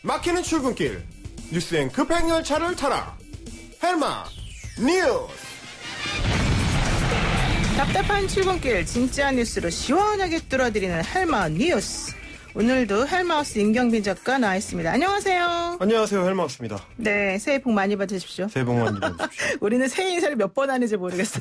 막히는 출근길 뉴스엔 급행열차를 타라. 헬마 뉴스. 답답한 출근길 진짜 뉴스로 시원하게 뚫어드리는 헬마 뉴스. 오늘도 헬마우스 임경빈 작가 나와 있습니다. 안녕하세요. 안녕하세요. 헬마우스입니다. 네, 새해 복 많이 받으십시오. 새해 복 많이 받으십시오. 우리는 새해 인사를 몇 번 하는지 모르겠어.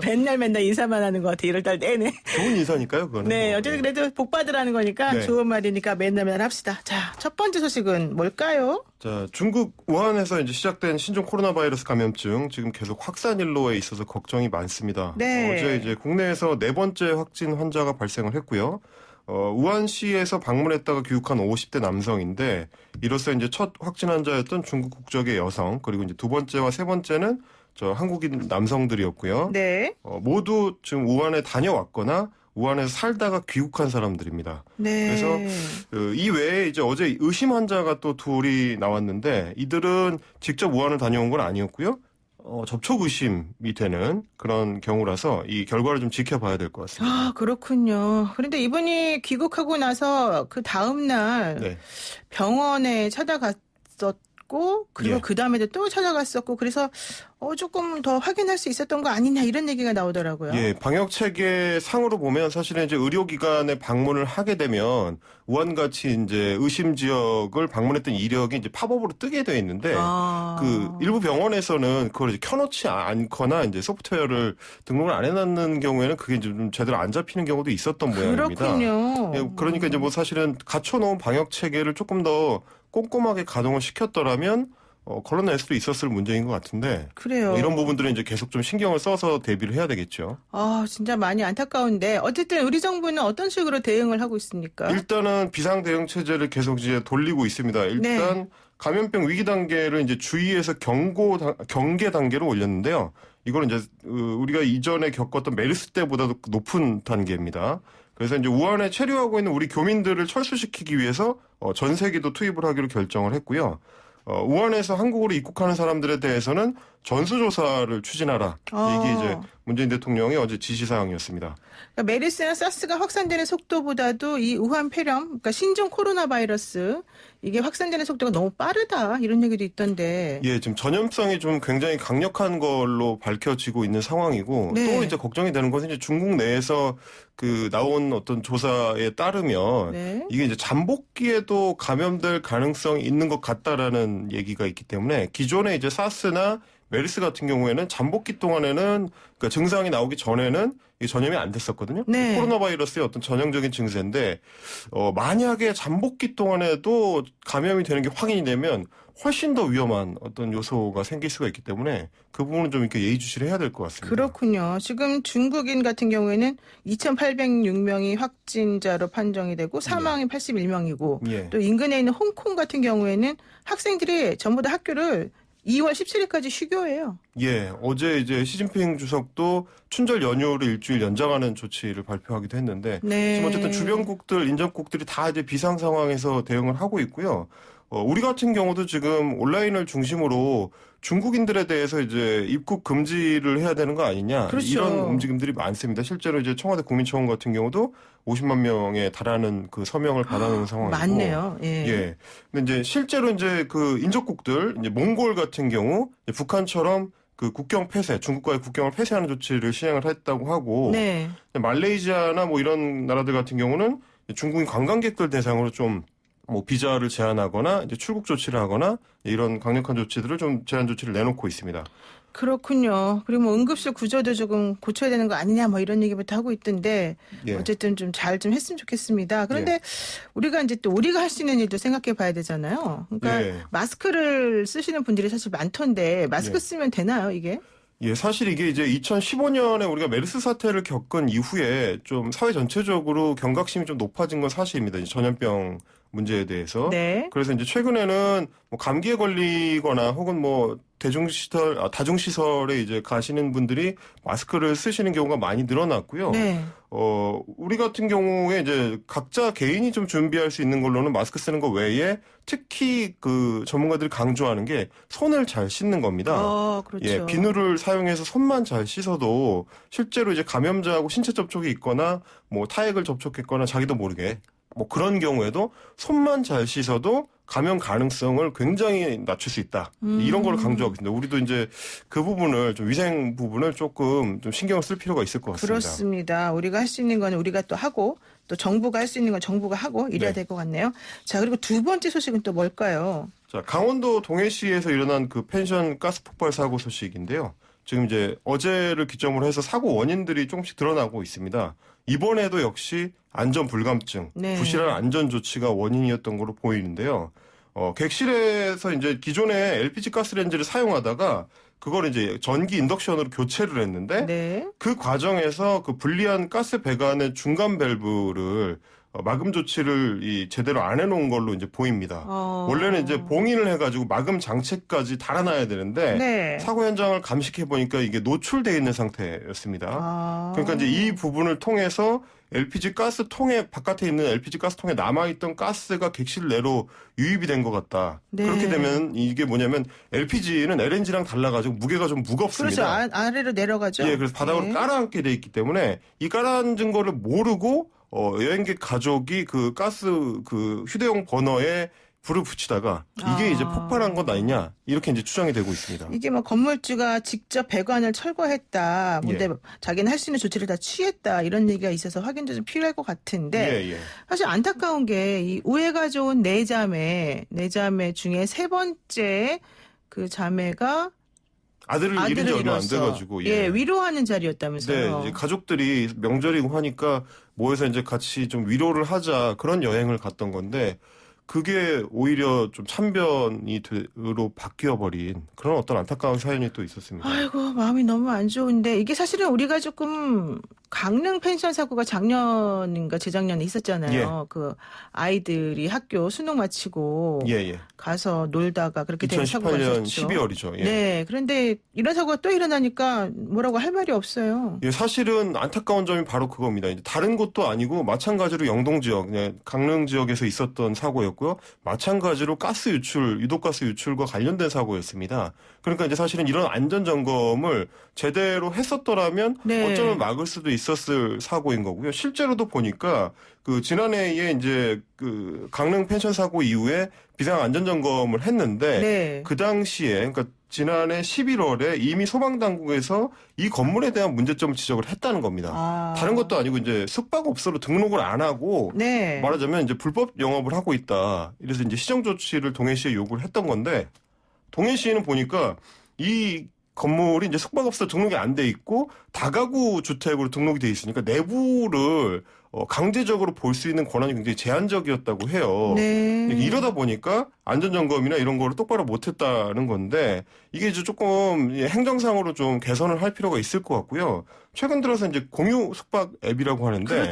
맨날 인사만 하는 것 같아. 1월달 내내. 좋은 인사니까요, 그거는. 네, 어쨌든 그래도 복 받으라는 거니까 네. 좋은 말이니까 맨날 합시다. 자, 첫 번째 소식은 뭘까요? 자, 중국 우한에서 이제 시작된 신종 코로나 바이러스 감염증 지금 계속 확산 일로에 있어서 걱정이 많습니다. 네. 어제 이제 국내에서 4번째 확진 환자가 발생을 했고요. 우한시에서 방문했다가 귀국한 50대 남성인데 이로써 이제 첫 확진 환자였던 중국 국적의 여성, 그리고 이제 두 번째와 세 번째는 저 한국인 남성들이었고요. 네. 모두 지금 우한에 다녀왔거나 우한에서 살다가 귀국한 사람들입니다. 네. 그래서 이 외에 이제 어제 의심 환자가 또 둘이 나왔는데 이들은 직접 우한을 다녀온 건 아니었고요. 접촉 의심이 되는 그런 경우라서 이 결과를 좀 지켜봐야 될 것 같습니다. 아, 그렇군요. 그런데 이분이 귀국하고 나서 그 다음날 네. 병원에 찾아갔었고, 그리고 예. 그 다음에도 또 찾아갔었고, 그래서 조금 더 확인할 수 있었던 거 아니냐, 이런 얘기가 나오더라고요. 예, 방역 체계 상으로 보면 사실은 이제 의료기관에 방문을 하게 되면 우한같이 이제 의심 지역을 방문했던 이력이 이제 팝업으로 뜨게 돼 있는데 그 일부 병원에서는 그걸 이제 켜놓지 않거나 이제 소프트웨어를 등록을 안 해놨는 경우에는 그게 이제 좀 제대로 안 잡히는 경우도 있었던 모양입니다. 그렇군요. 예, 그러니까 이제 뭐 사실은 갖춰놓은 방역 체계를 조금 더 꼼꼼하게 가동을 시켰더라면 걸러낼 수도 있었을 문제인 것 같은데. 그래요. 이런 부분들은 이제 계속 좀 신경을 써서 대비를 해야 되겠죠. 아, 진짜 많이 안타까운데 어쨌든 우리 정부는 어떤 식으로 대응을 하고 있습니까? 일단은 비상 대응 체제를 계속 이제 돌리고 있습니다. 일단 네. 감염병 위기 단계를 이제 주의에서 경계 단계로 올렸는데요. 이거는 이제 우리가 이전에 겪었던 메르스 때보다도 높은 단계입니다. 그래서 이제 우한에 체류하고 있는 우리 교민들을 철수시키기 위해서 전 세계도 투입을 하기로 결정을 했고요. 우한에서 한국으로 입국하는 사람들에 대해서는 전수조사를 추진하라. 이게 이제 문재인 대통령의 어제 지시사항이었습니다. 그러니까 메르스나 사스가 확산되는 속도보다도 이 우한 폐렴, 그러니까 신종 코로나 바이러스, 이게 확산되는 속도가 너무 빠르다, 이런 얘기도 있던데. 예, 지금 전염성이 좀 굉장히 강력한 걸로 밝혀지고 있는 상황이고, 네. 또 이제 걱정이 되는 것은 이제 중국 내에서 그 나온 어떤 조사에 따르면, 네. 이게 이제 잠복기에도 감염될 가능성이 있는 것 같다라는 얘기가 있기 때문에, 기존에 이제 사스나 메르스 같은 경우에는 잠복기 동안에는 그러니까 증상이 나오기 전에는 이게 전염이 안 됐었거든요. 네. 코로나 바이러스의 어떤 전형적인 증세인데 만약에 잠복기 동안에도 감염이 되는 게 확인이 되면 훨씬 더 위험한 어떤 요소가 생길 수가 있기 때문에 그 부분은 좀 이렇게 예의주시를 해야 될 것 같습니다. 그렇군요. 지금 중국인 같은 경우에는 2,806명이 확진자로 판정이 되고 사망이 81명이고 예. 또 인근에 있는 홍콩 같은 경우에는 학생들이 전부 다 학교를 2월 17일까지 휴교해요. 예, 어제 이제 시진핑 주석도 춘절 연휴를 일주일 연장하는 조치를 발표하기도 했는데 네. 지금 어쨌든 주변국들, 인접국들이 다 이제 비상 상황에서 대응을 하고 있고요. 우리 같은 경우도 지금 온라인을 중심으로 중국인들에 대해서 이제 입국 금지를 해야 되는 거 아니냐. 그렇죠. 이런 움직임들이 많습니다. 실제로 이제 청와대 국민청원 같은 경우도 50만 명에 달하는 그 서명을 받아놓은 상황이고. 많네요. 예. 예. 근데 이제 실제로 이제 그 인접국들, 이제 몽골 같은 경우 북한처럼 그 국경 폐쇄, 중국과의 국경을 폐쇄하는 조치를 시행을 했다고 하고. 네. 말레이시아나 뭐 이런 나라들 같은 경우는 중국인 관광객들 대상으로 좀 뭐 비자를 제한하거나 이제 출국 조치를 하거나 이런 강력한 조치들을 좀 제한 조치를 내놓고 있습니다. 그렇군요. 그리고 뭐 응급실 구조도 조금 고쳐야 되는 거 아니냐 뭐 이런 얘기부터 하고 있던데 예. 어쨌든 좀 잘 좀 했으면 좋겠습니다. 그런데 예. 우리가 이제 또 우리가 할 수 있는 일도 생각해 봐야 되잖아요. 그러니까 예. 마스크를 쓰시는 분들이 사실 많던데 마스크 예. 쓰면 되나요, 이게? 예, 사실 이게 이제 2015년에 우리가 메르스 사태를 겪은 이후에 좀 사회 전체적으로 경각심이 좀 높아진 건 사실입니다. 이제 전염병 문제에 대해서. 네. 그래서 이제 최근에는 뭐 감기에 걸리거나 혹은 뭐 다중시설에 이제 가시는 분들이 마스크를 쓰시는 경우가 많이 늘어났고요. 네. 우리 같은 경우에 이제 각자 개인이 좀 준비할 수 있는 걸로는 마스크 쓰는 거 외에 특히 그 전문가들이 강조하는 게 손을 잘 씻는 겁니다. 그렇죠. 예, 비누를 사용해서 손만 잘 씻어도 실제로 이제 감염자하고 신체 접촉이 있거나 뭐 타액을 접촉했거나 자기도 모르게 뭐 그런 경우에도 손만 잘 씻어도 감염 가능성을 굉장히 낮출 수 있다. 이런 걸 강조하고 있습니다. 우리도 이제 그 부분을 좀 위생 부분을 조금 좀 신경을 쓸 필요가 있을 것 같습니다. 그렇습니다. 우리가 할 수 있는 건 우리가 또 하고 또 정부가 할 수 있는 건 정부가 하고 이래야 네. 될 것 같네요. 자, 그리고 두 번째 소식은 또 뭘까요? 자, 강원도 동해시에서 일어난 그 펜션 가스 폭발 사고 소식인데요. 지금 이제 어제를 기점으로 해서 사고 원인들이 조금씩 드러나고 있습니다. 이번에도 역시 안전 불감증, 네. 부실한 안전 조치가 원인이었던 걸로 보이는데요. 객실에서 이제 기존에 LPG 가스레인지를 사용하다가 그걸 이제 전기 인덕션으로 교체를 했는데 네. 그 과정에서 그 불리한 가스 배관의 중간 밸브를 마금 조치를 제대로 안 해놓은 걸로 이제 보입니다. 원래는 이제 봉인을 해가지고 마금 장치까지 달아놔야 되는데 네. 사고 현장을 감식해 보니까 이게 노출되어 있는 상태였습니다. 그러니까 이제 이 부분을 통해서 LPG 가스 통에 바깥에 있는 LPG 가스 통에 남아있던 가스가 객실 내로 유입이 된 것 같다. 네. 그렇게 되면 이게 뭐냐면 LPG는 LNG랑 달라가지고 무게가 좀 무겁습니다. 그렇죠. 아래로 내려가죠. 예, 그래서 바닥으로 네. 깔아앉게 돼 있기 때문에 이 깔아앉은 거를 모르고 여행객 가족이 그 가스 그 휴대용 버너에 불을 붙이다가 이게 이제 폭발한 것 아니냐 이렇게 이제 추정이 되고 있습니다. 이게 뭐 건물주가 직접 배관을 철거했다. 근데 자기는 할 수 있는 조치를 다 취했다. 이런 얘기가 있어서 확인도 좀 필요할 것 같은데 예. 사실 안타까운 게 이 우애가 좋은 네 자매 중에 세 번째 그 자매가 아들을 잃은 지 얼마 안 잃었어. 돼가지고 위로하는 자리였다면서요. 네, 이제 가족들이 명절이고 하니까 모여서 이제 같이 좀 위로를 하자 그런 여행을 갔던 건데 그게 오히려 좀 참변으로 바뀌어버린 그런 어떤 안타까운 사연이 또 있었습니다. 아이고 마음이 너무 안 좋은데 이게 사실은 우리가 조금 강릉 펜션 사고가 작년인가 재작년에 있었잖아요. 그 아이들이 학교 수능 마치고 가서 놀다가 그렇게 된 사고가 2018년 있었죠. 12월이죠. 예. 네, 그런데 이런 사고가 또 일어나니까 뭐라고 할 말이 없어요. 예, 사실은 안타까운 점이 바로 그겁니다. 이제 다른 곳도 아니고 마찬가지로 영동 지역, 강릉 지역에서 있었던 사고였고요. 마찬가지로 가스 유출, 유독가스 유출과 관련된 사고였습니다. 그러니까 이제 사실은 이런 안전 점검을 제대로 했었더라면 어쩌면 막을 수도 있었을 사고인 거고요. 실제로도 보니까 그 지난해에 이제 그 강릉 펜션 사고 이후에 비상 안전 점검을 했는데 그 당시에 그러니까 지난해 11월에 이미 소방당국에서 이 건물에 대한 문제점을 지적을 했다는 겁니다. 다른 것도 아니고 이제 숙박업소로 등록을 안 하고 말하자면 이제 불법 영업을 하고 있다. 이래서 이제 시정 조치를 동해시에 요구를 했던 건데 동해시에는 보니까 이 건물이 이제 숙박업소 등록이 안 돼 있고 다가구 주택으로 등록이 돼 있으니까 내부를 강제적으로 볼 수 있는 권한이 굉장히 제한적이었다고 해요. 이러다 보니까 안전점검이나 이런 거를 똑바로 못했다는 건데 이게 이제 조금 행정상으로 좀 개선을 할 필요가 있을 것 같고요. 최근 들어서 이제 공유 숙박 앱이라고 하는데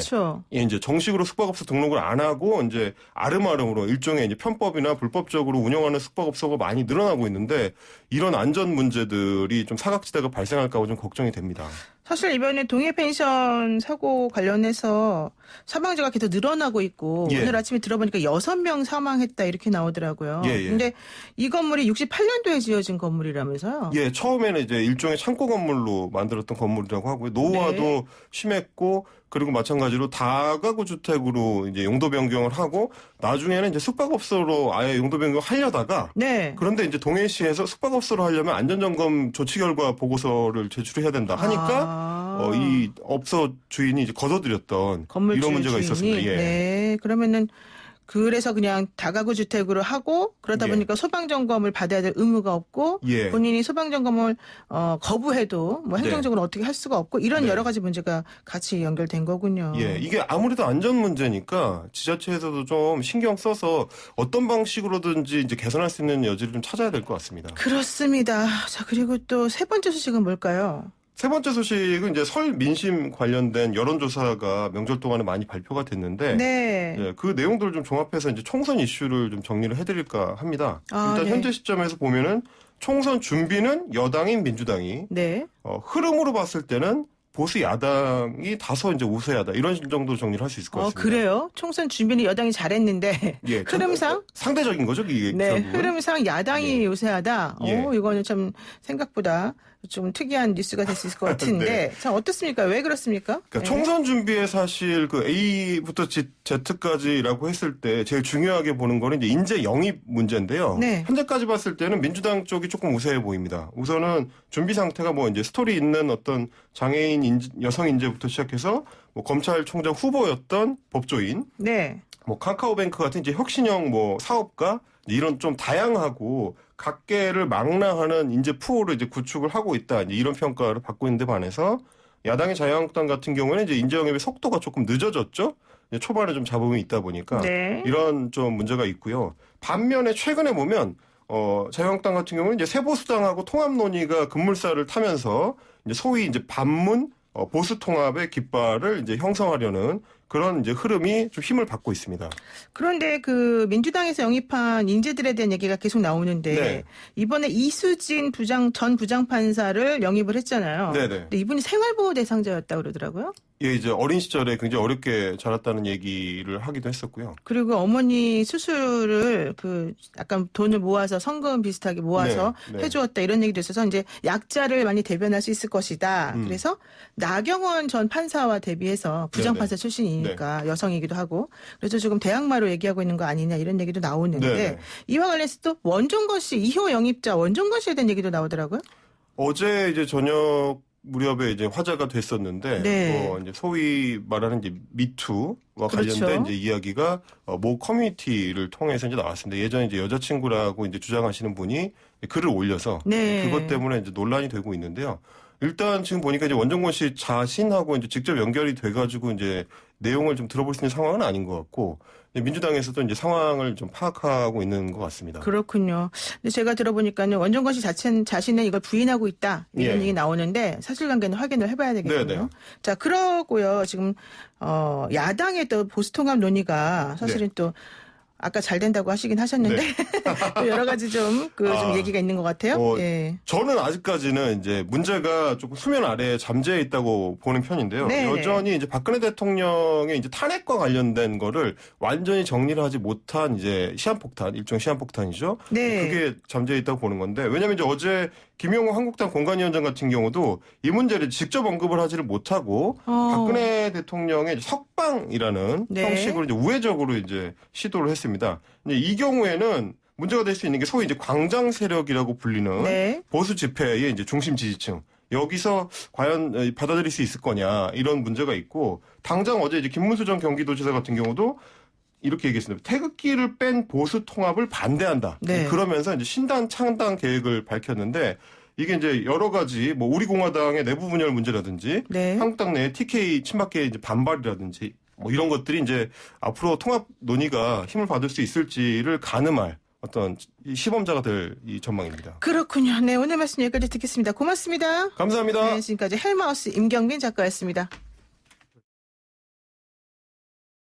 이제 정식으로 숙박업소 등록을 안 하고 이제 아름아름으로 일종의 이제 편법이나 불법적으로 운영하는 숙박업소가 많이 늘어나고 있는데 이런 안전 문제들이 좀 사각지대가 발생할까 봐 좀 걱정이 됩니다. 사실 이번에 동해 펜션 사고 관련해서 사망자가 계속 늘어나고 있고 오늘 아침에 들어보니까 6명 사망했다 이렇게 나오더라고요. 근데 이 건물이 68년도에 지어진 건물이라면서요? 예, 처음에는 이제 일종의 창고 건물로 만들었던 건물이라고 하고요. 노후화도 심했고 그리고 마찬가지로 다가구 주택으로 이제 용도 변경을 하고 나중에는 이제 숙박업소로 아예 용도 변경하려다가 그런데 이제 동해시에서 숙박업소로 하려면 안전점검 조치 결과 보고서를 제출해야 된다 하니까 이 업소 주인이 이제 거둬들였던 이런 문제가 있었습니다. 네, 그러면은 그래서 그냥 다가구 주택으로 하고 그러다 보니까 소방점검을 받아야 될 의무가 없고 본인이 소방점검을 거부해도 뭐 행정적으로 어떻게 할 수가 없고 이런 여러 가지 문제가 같이 연결된 거군요. 이게 아무래도 안전 문제니까 지자체에서도 좀 신경 써서 어떤 방식으로든지 이제 개선할 수 있는 여지를 좀 찾아야 될 것 같습니다. 그렇습니다. 자, 그리고 또 세 번째 소식은 뭘까요? 세 번째 소식은 이제 설 민심 관련된 여론조사가 명절 동안에 많이 발표가 됐는데 네. 예, 그 내용들을 좀 종합해서 이제 총선 이슈를 좀 정리를 해드릴까 합니다. 일단 네. 현재 시점에서 보면은 총선 준비는 여당인 민주당이 네. 흐름으로 봤을 때는 보수 야당이 다소 이제 우세하다 이런 정도로 정리를 할 수 있을 것 같습니다. 그래요? 총선 준비는 여당이 잘했는데 예, 흐름상 상대적인 거죠, 이게. 네, 결국은. 흐름상 야당이 우세하다. 예. 이거는 참 생각보다 좀 특이한 뉴스가 될 수 있을 것 같은데, 네. 자 어떻습니까? 왜 그렇습니까? 그러니까 네. 총선 준비에 사실 그 A부터 Z까지라고 했을 때 제일 중요하게 보는 거는 이제 인재 영입 문제인데요. 네. 현재까지 봤을 때는 민주당 쪽이 조금 우세해 보입니다. 우선은 준비 상태가 뭐 이제 스토리 있는 어떤 장애인 여성 인재부터 시작해서 뭐 검찰총장 후보였던 법조인, 네. 뭐 카카오뱅크 같은 이제 혁신형 뭐 사업가 이런 좀 다양하고 각계를 망라하는 인재 푸어를 이제 구축을 하고 있다. 이제 이런 평가를 받고 있는데 반해서 야당의 자유한국당 같은 경우에는 이제 인재 영입의 속도가 조금 늦어졌죠. 이제 초반에 좀 잡음이 있다 보니까 네. 이런 좀 문제가 있고요. 반면에 최근에 보면 자유한국당 같은 경우는 이제 세보수당하고 통합 논의가 급물살을 타면서 이제 소위 이제 반문 보수 통합의 깃발을 이제 형성하려는 그런 이제 흐름이 좀 힘을 받고 있습니다. 그런데 그 민주당에서 영입한 인재들에 대한 얘기가 계속 나오는데 네. 이번에 이수진 전 부장판사를 영입을 했잖아요. 네네. 근데 이분이 생활보호 대상자였다 그러더라고요. 예, 이제 어린 시절에 굉장히 어렵게 자랐다는 얘기를 하기도 했었고요. 그리고 어머니 수술을 그 약간 돈을 모아서 성금 비슷하게 모아서 네, 네. 해주었다 이런 얘기도 있어서 이제 약자를 많이 대변할 수 있을 것이다. 그래서 나경원 전 판사와 대비해서 부장판사 출신이니까 여성이기도 하고 그래서 지금 대항마로 얘기하고 있는 거 아니냐 이런 얘기도 나오는데 네네. 이와 관련해서 또 원종건 씨 2호 영입자 원종건 씨에 대한 얘기도 나오더라고요. 어제 이제 저녁 무렵에 이제 화제가 됐었는데, 네. 이제 소위 말하는 이제 미투와 그렇죠. 관련된 이제 이야기가 모 커뮤니티를 통해서 이제 나왔습니다. 예전에 이제 여자친구라고 이제 주장하시는 분이 글을 올려서 네. 그것 때문에 이제 논란이 되고 있는데요. 일단 지금 보니까 이제 원정권 씨 자신하고 이제 직접 연결이 돼가지고 이제 내용을 좀 들어볼 수 있는 상황은 아닌 것 같고 민주당에서도 이제 상황을 좀 파악하고 있는 것 같습니다. 그렇군요. 근데 제가 들어보니까는 원종건 씨 자신은 이걸 부인하고 있다 이런 예. 얘기 나오는데 사실관계는 확인을 해봐야 되겠군요. 네네. 자 그러고요. 지금 야당의 또 보수통합 논의가 사실은 네. 또 아까 잘 된다고 하시긴 하셨는데 또 여러 가지 좀 얘기가 있는 것 같아요. 예. 저는 아직까지는 이제 문제가 조금 수면 아래에 잠재해 있다고 보는 편인데요. 네네. 여전히 이제 박근혜 대통령의 이제 탄핵과 관련된 거를 완전히 정리를 하지 못한 이제 시한폭탄, 일종의 시한폭탄이죠. 네. 그게 잠재해 있다고 보는 건데 왜냐하면 이제 어제 김용호 한국당 공관위원장 같은 경우도 이 문제를 직접 언급을 하지를 못하고 박근혜 대통령의 석방이라는 네. 형식으로 이제 우회적으로 이제 시도를 했습니다. 이제 이 경우에는 문제가 될 수 있는 게 소위 이제 광장 세력이라고 불리는 네. 보수 집회의 이제 중심 지지층. 여기서 과연 받아들일 수 있을 거냐 이런 문제가 있고 당장 어제 이제 김문수 전 경기도지사 같은 경우도 이렇게 얘기했습니다. 태극기를 뺀 보수 통합을 반대한다. 네. 그러면서 이제 신당 창당 계획을 밝혔는데 이게 이제 여러 가지 뭐 우리 공화당의 내부 분열 문제라든지 네. 한국당 내 TK 친박계 이제 반발이라든지 뭐 이런 것들이 이제 앞으로 통합 논의가 힘을 받을 수 있을지를 가늠할 어떤 시범자가 될 이 전망입니다. 그렇군요. 네 오늘 말씀 여기까지 듣겠습니다. 고맙습니다. 감사합니다. 네, 지금까지 헬마우스 임경민 작가였습니다.